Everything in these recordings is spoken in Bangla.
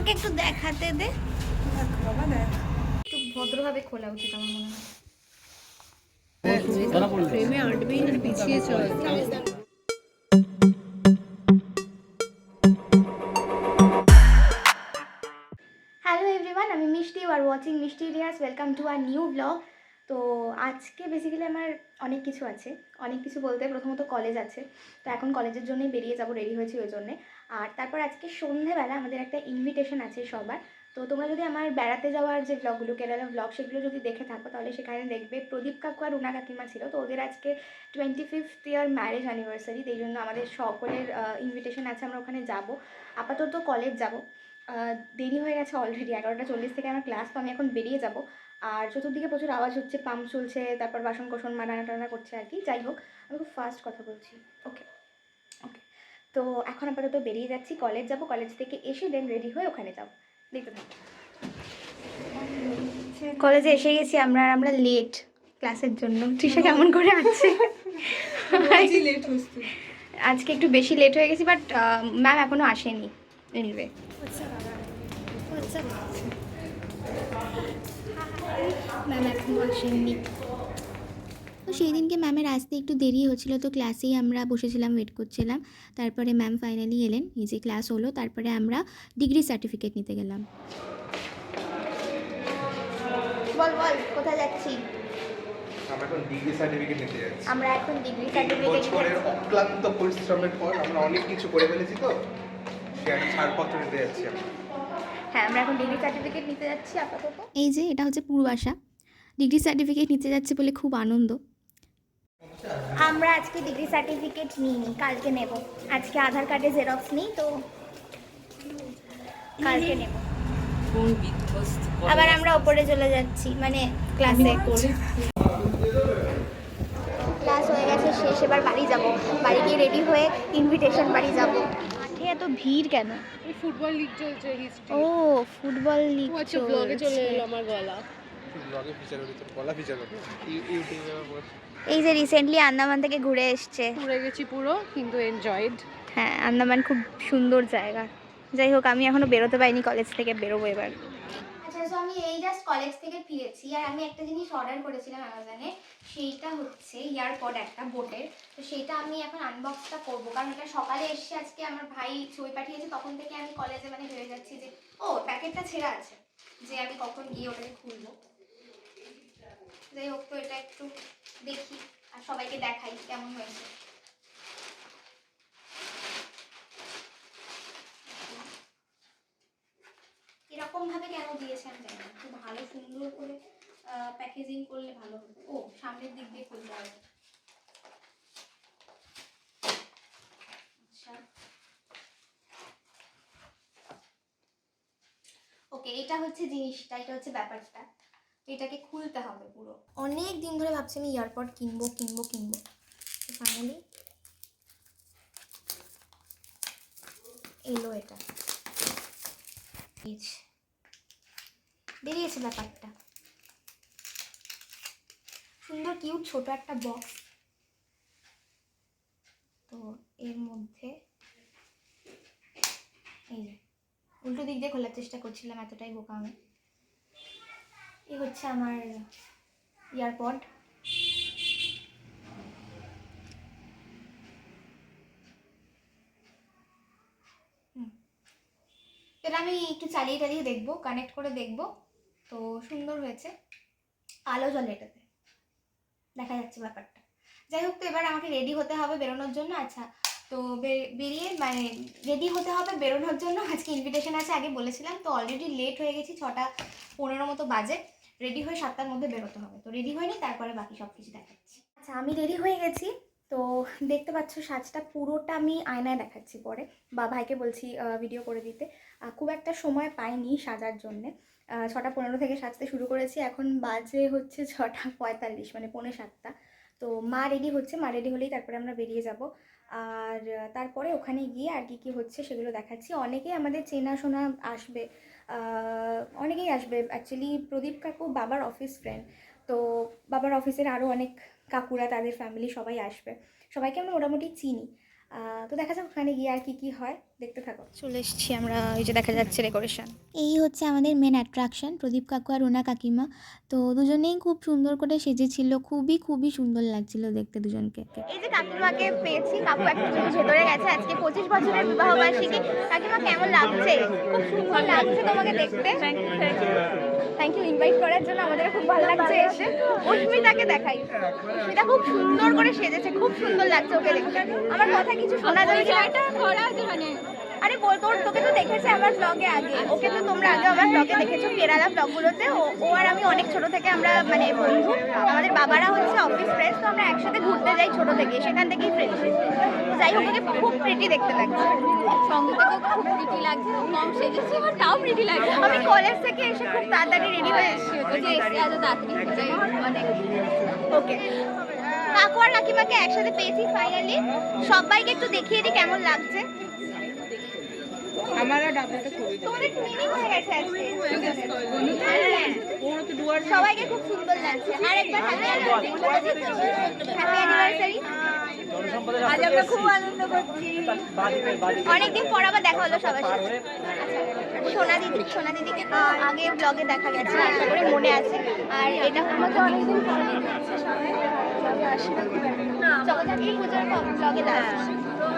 আমাকে একটু দেখাতে দে। বাবা দেখ, একটু ভদ্রভাবে খোলা উচিত আমার মনে হয়। প্রেমে আটবেই না, পিছিয়ে চল। হ্যালো এভরিওয়ান, আমি Mishti, you are watching mysterious. Welcome to our new blog. তো আজকে বেসিক্যালি আমার অনেক কিছু আছে, অনেক কিছু বলতে প্রথমত কলেজ আছে। তো এখন কলেজের জন্যই বেরিয়ে যাবো, রেডি হয়েছি ওই জন্যে। আর তারপর আজকে সন্ধ্যেবেলা আমাদের একটা ইনভিটেশন আছে সবার। তো তোমরা যদি আমার বেড়াতে যাওয়ার যে ব্লগগুলো, কেরালা ব্লগ, সেগুলো যদি দেখে থাকো তাহলে সেখানে দেখবে প্রদীপ কাকু আর রুনা কাকিমা ছিল। তো ওদের আজকে 25th ইয়ার ম্যারেজ অ্যানিভার্সারি, এই জন্য আমাদের সকলের ইনভিটেশন আছে, আমরা ওখানে যাব। আপাতত কলেজ যাব, দেরি হয়ে গেছে অলরেডি, 11:40 থেকে আমার ক্লাস। তো আমি এখন বেরিয়ে যাব। আর চতুর্দিকে প্রচুর আওয়াজ হচ্ছে, পাম্প চলছে, তারপর বাসন কোসন রান্না টান্না করছে আর কি। যাই হোক, আমি খুব ফাস্ট কথা বলছি। ওকে ওকে, তো এখন আপাতত বেরিয়ে যাচ্ছি, কলেজ যাব। কলেজ থেকে এসে দেন রেডি হয়ে ওখানে যাব, দেখতে থাকি। কলেজে এসে গেছি আমরা, আর আমরা লেট ক্লাসের জন্য। তৃষা কেমন করে আছে? আজকে একটু বেশি লেট হয়ে গেছি, বাট ম্যাম এখনও আসেনি। এনিওয়ে, ম্যাম এখনও আসেননি। তো সেই দিনকে ম্যামের আসতে একটু দেরি হচ্ছিলো, তো ক্লাসেই আমরা বসেছিলাম, ওয়েট করছিলাম। তারপরে ম্যাম ফাইনালি এলেন, এই যে ক্লাস হলো। তারপরে আমরা ডিগ্রি সার্টিফিকেট নিতে গেলাম। বল বল, কোথায় যাচ্ছি? আমরা এখন ডিগ্রি সার্টিফিকেট নিতে যাচ্ছি। আমরা এখন ডিগ্রি সার্টিফিকেট বছরের অক্লান্ত পরিশ্রমের পর আমরা অনেক কিছু করে ফেলেছি, তো সেই ছাড়পত্র নিতে যাচ্ছি আমরা। হ্যাঁ, আমরা এখন ডিগ্রি সার্টিফিকেট নিতে যাচ্ছি আপাতত। এই যে এটা হচ্ছে পূর্বাশা, ডিগ্রি সার্টিফিকেট নিতে যাচ্ছে বলে খুব আনন্দ। আমরা আজকে ডিগ্রি সার্টিফিকেট নিইনি, কালকে নেব। আজকে আধার কার্ডে জেরক্স নেই, তো কালকে নেব। আবার আমরা ওপরে চলে যাচ্ছি, মানে ক্লাসে। ক্লাস হয়ে গেছে শেষ, এবার বাড়ি যাব। বাড়ি গিয়ে রেডি হয়ে ইনভিটেশন বাড়ি যাব। মাঠে এত ভিড় কেন? এই ফুটবল লিগ চলছে, হিস্ট্রি। ও, ফুটবল লিগ আচ্ছা, ব্লগে চলে এলো আমার গলা। ব্লগে ফিচার হলো, তো গলা ফিচার হলো ইউটিউবে। এই যে রিসেন্টলি আন্দামান থেকে ঘুরে এসছে। ঘুরে গেছি পুরো, কিন্তু এনজয়েড। হ্যাঁ, আন্দামান খুব সুন্দর জায়গা। যাই হোক, আমি এখনো বেরোতে পারিনি, কলেজ থেকে বেরোবো এবার। আচ্ছা, তো আমি এই জাস্ট কলেজ থেকে ফিরেছি, আর আমি একটা জিনিস অর্ডার করেছিলাম অ্যামাজনে। সেইটা হচ্ছে ইয়ারপড, একটা বোটের। তো সেইটা আমি এখন আনবক্সটা করবো, কারণ এটা সকালে এসছে আজকে, আমার ভাই ছবি পাঠিয়েছে। তখন থেকে আমি কলেজে মানে ভেবে যাচ্ছি যে ও প্যাকেটটা ছেঁড়া আছে, যে আমি কখন গিয়ে ওটাকে খুলবো। যাই হোক, তো এটা একটু দেখি আর সবাইকে দেখাই কেমন হয়েছে। এরকম ভাবে কেন দিয়েছে আমি জানি না, একটু ভালো সুন্দর করে প্যাকেজিং করলে ভালো হতো। ও, সামনের দিক দিয়ে খুলতে হবে। আচ্ছা, ওকে, এটা হচ্ছে জিনিসটা, এটা হচ্ছে ব্যাপারটা। এটাকে খুলতে হবে পুরো। অনেক দিন ধরে ভাবছি আমি ইয়ারপড কিনবো কিনবো কিনবো, তো ফাইনালি এলো এটা, বেরিয়েছে ব্যাপারটা। সুন্দর কিউট ছোট একটা বক্স। তো এর মধ্যে এই যে উল্টো দিক দিয়ে খোলার চেষ্টা করছিলাম, এতটাই বোকা আমি। এই হচ্ছে আমার ইয়ারপড। এটা আমি একটু চালিয়ে টালিয়ে দেখবো, কানেক্ট করে দেখবো। তো সুন্দর হয়েছে, আলো জ্বলে এটাতে, দেখা যাচ্ছে ব্যাপারটা। যাই হোক, তো এবার আমাকে রেডি হতে হবে বেরোনোর জন্য। আচ্ছা, তো বেরিয়ে মানে রেডি হতে হবে বেরোনোর জন্য। আজকে ইনভিটেশন আছে, আগে বলেছিলাম। তো অলরেডি লেট হয়ে গেছি, 6:15 মতো বাজে। রেডি হয়ে 7টার মধ্যে বেরোতে হবে। তো রেডি হয়ে নিই, তারপরে বাকি সব কিছু দেখাচ্ছি। আচ্ছা, আমি রেডি হয়ে গেছি। তো দেখতে পাচ্ছ সাজটা পুরোটা আমি আয়নায় দেখাচ্ছি পরে, বা ভাইকে বলছি ভিডিও করে দিতে। খুব একটা সময় পাইনি সাজার জন্যে। 6:15 থেকে সাজতে শুরু করেছি, এখন বাজে হচ্ছে 6:45, মানে 6:45। তো মা রেডি হচ্ছে, মা রেডি হলেই তারপরে আমরা বেরিয়ে যাব। আর তারপরে ওখানে গিয়ে আর কি হচ্ছে সেগুলো দেখাচ্ছি। অনেকেই আমাদের চেনাশোনা আসবে, অনেকেই আসবে। অ্যাকচুয়ালি প্রদীপ কাকু বাবার অফিস ফ্রেন্ড, তো বাবার অফিসের আরও অনেক কাকুরা, তাদের ফ্যামিলি সবাই আসবে। সবাইকে আমরা মোটামুটি চিনি। তো দেখা যাক ওখানে গিয়ে আর কি হয়, দেখতে থাকো। চলে এসেছি আমরা, এই যে দেখা যাচ্ছে ডেকোরেশন। এই হচ্ছে আমাদের মেন অ্যাট্রাকশন, প্রদীপ কাকু আর রুনা কাকিমা। তো দুজনেই খুব সুন্দর করে সেজেছিল, খুবই খুবই সুন্দর লাগছিল দেখতে দুজনকে। এই যে কাকিমাকে পেয়েছি, কাকু একটু ভেতরে গেছে, আজকে 25 বছরের বিবাহ বার্ষিকী। কাকিমা কেমন লাগছে? খুব সুন্দর লাগছে তোমাকে দেখতে। থ্যাংক ইউ ইনভাইট করার জন্য, আমাদের খুব ভালো লাগছে এসে। অস্মিতাকে দেখাই, অস্মিতা খুব সুন্দর করে সেজেছে, খুব সুন্দর লাগছে ওকে দেখতে। আমার কথা কিছু শোনা যাবে কি? আরে বল, তোকে তো দেখেছে আমার ব্লগে আগে, ওকে তো তোমরা আগে আমার ব্লগে দেখেছো, কেরালা ব্লগগুলোতে। ও আর আমি অনেক ছোট থেকে আমরা মানে বন্ধু, আমাদের বাবারা হচ্ছে অফিস ফ্রেন্ডস, তো আমরা একসাথে ঘুরতে যাই ছোট থেকে, সেখান থেকেই ফ্রেন্ডশিপ। যাই হোক, ওকে খুব প্রিটি দেখতে লাগছে, সঙ্গীতাকে খুব প্রিটি লাগছে, কম সেজেছি আমার তাও প্রিটি লাগছে। আমি কলেজ থেকে এসে খুব তাড়াতাড়ি রেডি হয়ে এসেছি, ওই যে এসে এত তাড়াতাড়ি হয়ে যাই অনেক। ওকে, কাকু আর কাকিমাকে একসাথে পেয়েছি ফাইনালি। সবাইকে একটু দেখিয়ে দিই কেমন লাগছে। আমারও ডাবলটা ছবি দাও। তোমাদের টুইনিং হয়ে গেছে আজকে। সবাইকে খুব সুন্দর লাগছে। আরেকবার হ্যাপি অ্যানিভার্সারি। আজ আমরা খুব আনন্দ করছি, অনেকদিন পর আবার দেখা হলো সবার সাথে। সোনা দিদিকে তো আগে ব্লগে দেখা গেছে, আশা করি মনে আছে। আর এটা তোমাকে অনেকদিন পরে দেখেছে সবাই, জগদ্ধাত্রী পুজোর ব্লগে দেখা,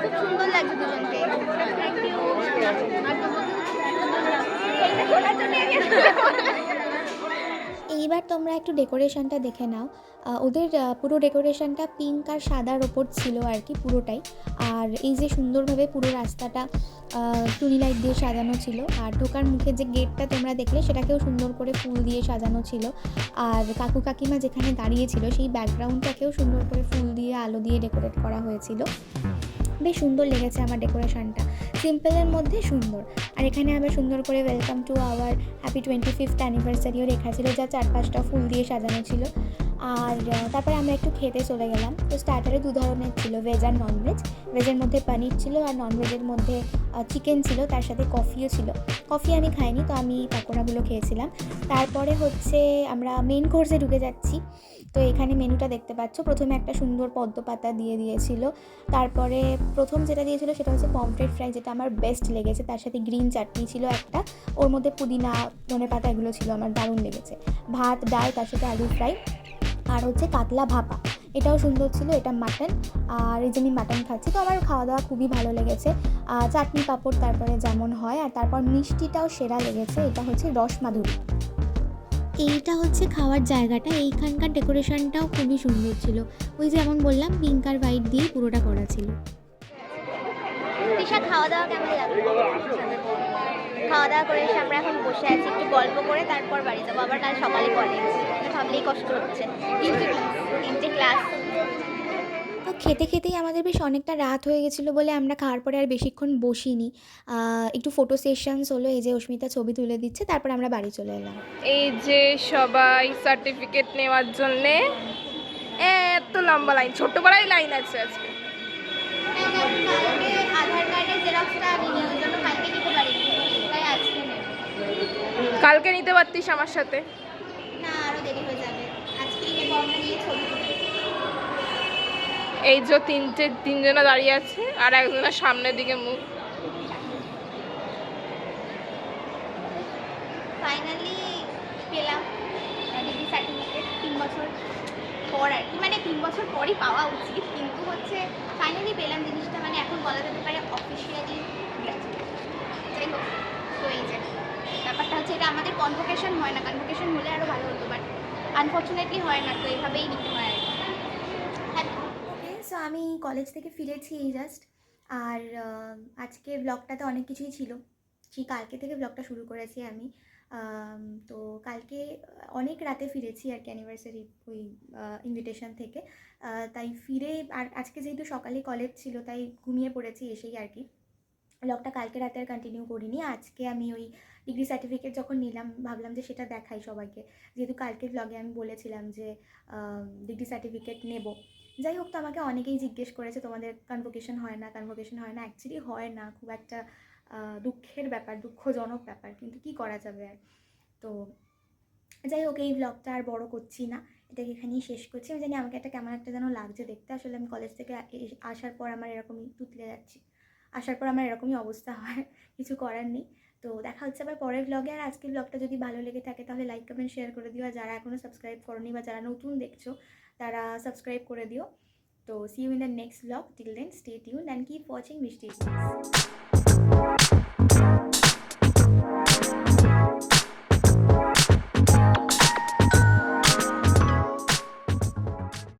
খুব সুন্দর লাগছে দুজনকে। Thank you. এইবার তোমরা একটু ডেকোরেশনটা দেখে নাও। ওদের পুরো ডেকোরেশনটা পিঙ্ক আর সাদার ওপর ছিল আর কি পুরোটাই। আর এই যে সুন্দরভাবে পুরো রাস্তাটা টুনি লাইট দিয়ে সাজানো ছিল, আর ঢোকার মুখে যে গেটটা তোমরা দেখলে সেটাকেও সুন্দর করে ফুল দিয়ে সাজানো ছিল। আর কাকু কাকিমা যেখানে দাঁড়িয়েছিল সেই ব্যাকগ্রাউন্ডটাকেও সুন্দর করে ফুল দিয়ে আলো দিয়ে ডেকোরেট করা হয়েছিল। বেশ সুন্দর লেগেছে আমার ডেকোরেশনটা, সিম্পলের মধ্যে সুন্দর। আর এখানে আবার সুন্দর করে welcome to our happy 25th অ্যানিভার্সারিও লেখা ছিল, যা চারপাশটা ফুল দিয়ে সাজানো ছিল। আর তারপরে আমরা একটু খেতে চলে গেলাম। তো স্টার্টারে দু ধরনের ছিল, ভেজ আর ননভেজ। ভেজের মধ্যে পনির ছিল আর ননভেজের মধ্যে চিকেন ছিল, তার সাথে কফিও ছিল। কফি আমি খাইনি, তো আমি পাকোড়াগুলো খেয়েছিলাম। তারপরে হচ্ছে আমরা মেন কোর্সে ঢুকে যাচ্ছি। তো এখানে মেনুটা দেখতে পাচ্ছ, প্রথমে একটা সুন্দর পদ্ম পাতা দিয়ে দিয়েছিল। তারপরে প্রথম যেটা দিয়েছিল সেটা হচ্ছে পমফ্রেট ফ্রাই, যেটা আমার বেস্ট লেগেছে। তার সাথে গ্রিন চাটনি ছিল একটা, ওর মধ্যে পুদিনা ধনে পাতা এগুলো ছিল, আমার দারুণ লেগেছে। ভাত, ডাল, তার সাথে আলু ফ্রাই, আর হচ্ছে কাতলা ভাপা, এটাও সুন্দর ছিল। এটা মাটন, আর এই যে আমি মাটন খাচ্ছি, তো আমার খাওয়া দাওয়া খুবই ভালো লেগেছে। চাটনি পাঁপড় তারপরে যেমন হয়, আর তারপর মিষ্টিটাও সেরা লেগেছে, এটা হচ্ছে রসমাধুরী। এইটা হচ্ছে খাওয়ার জায়গাটা, এইখানকার ডেকোরেশনটাও খুবই সুন্দর ছিল। ওই যেমন বললাম পিঙ্ক আর হোয়াইট দিয়ে পুরোটা করা ছিল। তৃষা, খাওয়া দাওয়া কেমন লাগলো? খাওয়া দাওয়া করে এসে আমরা এখন বসে আছি, একটু গল্প করে তারপর বাড়ি যাবো। আবার কাল সকালে কলেজ, ভাবলেই কষ্ট হচ্ছে, 3টে ক্লাস। তো খেতে খেতেই আমাদের বেশ অনেকটা রাত হয়ে গেছিলো বলে আমরা খাওয়ার পরে আর বেশিক্ষণ বসিনি। একটু ফটো সেশনস হলো, এই যে অস্মিতা ছবি তুলে দিচ্ছে, তারপর আমরা বাড়ি চলে এলাম। এই যে সবাই সার্টিফিকেট নেওয়ার জন্যে এত লম্বা লাইন, ছোট্টপাড়ায় লাইন আছে আজকে। কালকে আধার কার্ডের জেরক্সটা নিয়ে ওই জন্য কালকে নিতে পারিনি, তাই আজকে নেব। কালকে নিতে পারতিস আমার সাথে। না, আরও দেরি হয়ে যাবে, আজকেই নেব, আমরা নিয়ে ছবি তুলে। এই যে তিনজনা দাঁড়িয়ে আছে, আর একজনের সামনের দিকে মুখ। ফাইনালি পেলাম ডিগ্রি সার্টিফিকেট, 3 বছর পর আর কি, মানে 3 বছর পরই পাওয়া উচিত, কিন্তু হচ্ছে ফাইনালি পেলাম জিনিসটা, মানে এখন বলা যেতে পারে অফিসিয়ালি গ্র্যাজুয়েট। যাই হোক, তো এই যে ব্যাপারটা হচ্ছে, এটা আমাদের কনভোকেশন হয় না, কনভোকেশন হলে আরও ভালো হতো, বাট আনফর্চুনেটলি হয় না, তো এইভাবেই নিতে হয় আর কি। ওকে, সো আমি কলেজ থেকে ফিরেছি এই জাস্ট। আর আজকে ব্লগটাতে অনেক কিছুই ছিল, সেই কালকে থেকে ব্লগটা শুরু করেছি আমি। তো কালকে অনেক রাতে ফিরেছি আর কি, অ্যানিভার্সারি ওই ইনভিটেশন থেকে। তাই ফিরে, আর আজকে যেহেতু সকালে কলেজ ছিল তাই ঘুমিয়ে পড়েছি এসেই আর কি। ব্লগটা কালকে রাতে আর কন্টিনিউ করিনি। আজকে আমি ওই ডিগ্রি সার্টিফিকেট যখন নিলাম, ভাবলাম যে সেটা দেখাই সবাইকে, যেহেতু কালকের ব্লগে আমি বলেছিলাম যে ডিগ্রি সার্টিফিকেট নেব। যাই হোক, তো আমাকে অনেকেই জিজ্ঞেস করেছে তোমাদের কনভোকেশন হয় না, কনভোকেশন হয় না। অ্যাকচুয়ালি হয় না, খুব একটা দুঃখের ব্যাপার, দুঃখজনক ব্যাপার, কিন্তু কি করা যাবে আর। তো যাই হোক, এই ব্লগটা আর বড় করছি না, এটাকে এখানেই শেষ করছি। আমি জানি আমাকে একটা কেমন একটা যেন লাগছে দেখতে, আসলে আমি কলেজ থেকে আসার পর আমার এরকমই তুতলে যাচ্ছি। আসার পর আমার এরকমই অবস্থা হয়, কিছু করার নেই। তো দেখা হচ্ছে আবার পরের ব্লগে। আর আজকের ব্লগটা যদি ভালো লেগে থাকে তাহলে লাইক কমেন্ট শেয়ার করে দিও, আর যারা এখনও সাবস্ক্রাইব করোনি বা যারা নতুন দেখছো তারা সাবস্ক্রাইব করে দিও। তো see you in the next blog, till then stay tuned and keep watching মিষ্টি।